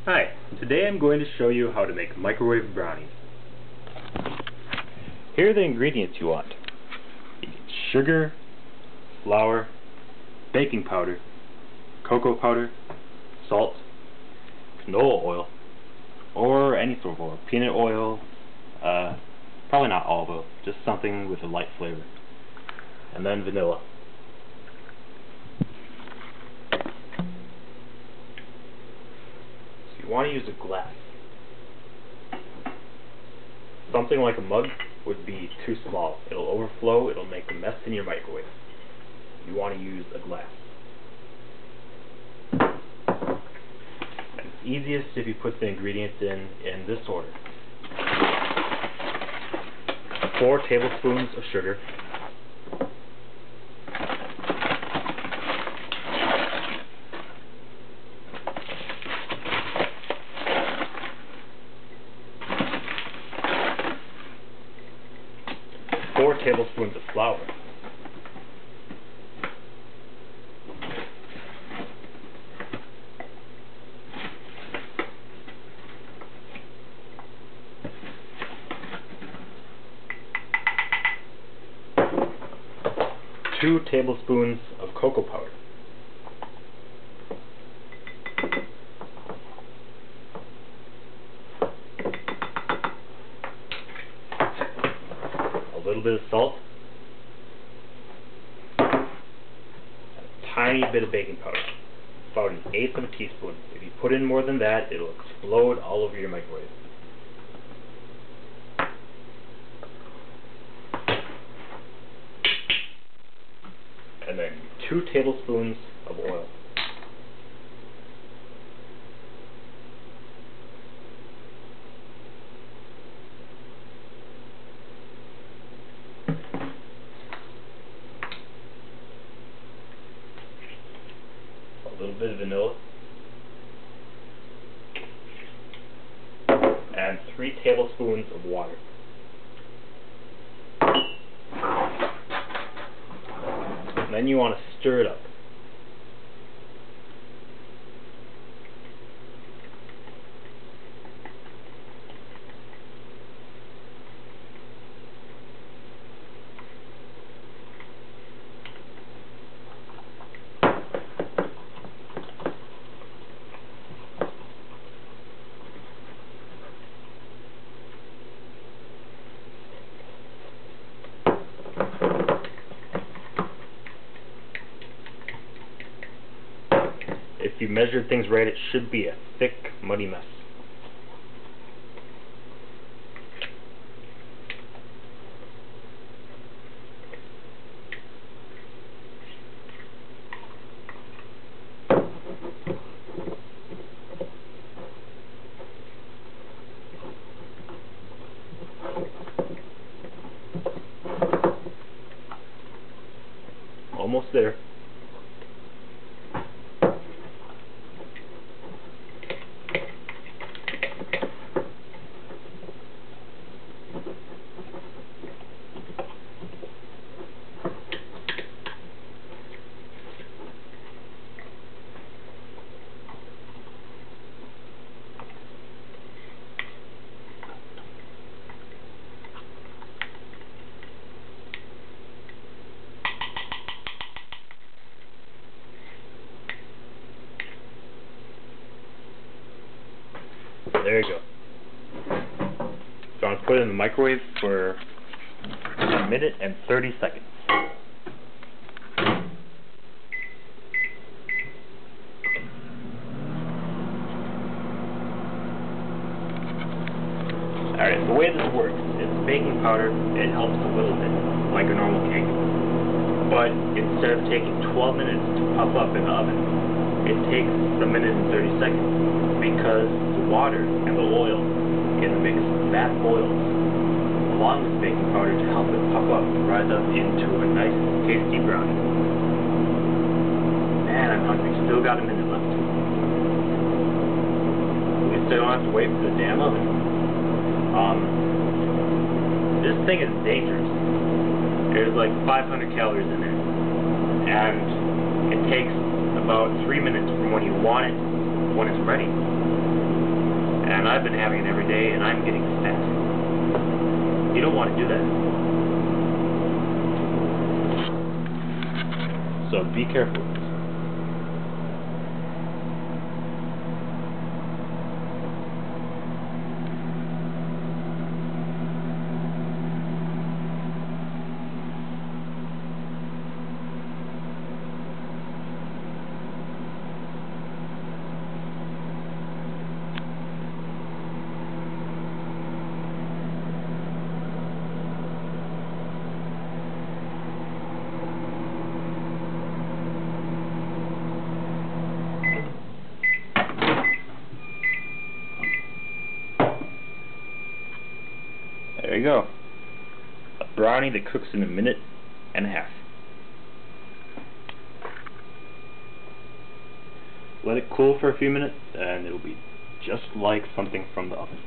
Hi, today I'm going to show you how to make microwave brownies. Here are the ingredients you want. You need sugar, flour, baking powder, cocoa powder, salt, canola oil, or any sort of oil, peanut oil, probably not olive oil, just something with a light flavor, and then vanilla. You want to use a glass. Something like a mug would be too small. It'll overflow, it'll make a mess in your microwave. You want to use a glass. And it's easiest if you put the ingredients in this order. 4 tablespoons of sugar, 4 tablespoons of flour, 2 tablespoons of cocoa powder, 1 little bit of salt, and a tiny bit of baking powder, about 1/8 of a teaspoon. If you put in more than that, it'll explode all over your microwave. And then 2 tablespoons of oil. A little bit of vanilla. And 3 tablespoons of water. And then you want to stir it up. If you measured things right, it should be a thick, muddy mess. Almost there. There you go. So I'm going to put it in the microwave for 1 minute and 30 seconds. Alright, the way this works is baking powder, it helps a little bit, like a normal cake. But instead of taking 12 minutes to puff up in the oven, it takes 1 minute and 30 seconds because the water and the oil in the mix that boils along with baking powder to help it puff up and rise up into a nice tasty brownie. Man, I'm hungry. Still got 1 minute left. At least I don't have to wait for the damn oven. This thing is dangerous. There's like 500 calories in it, and it takes about 3 minutes from when you want it, when it's ready. And I've been having it every day, and I'm getting fat. You don't want to do that. So be careful. There you go. A brownie that cooks in 1.5 minutes. Let it cool for a few minutes and it'll be just like something from the oven.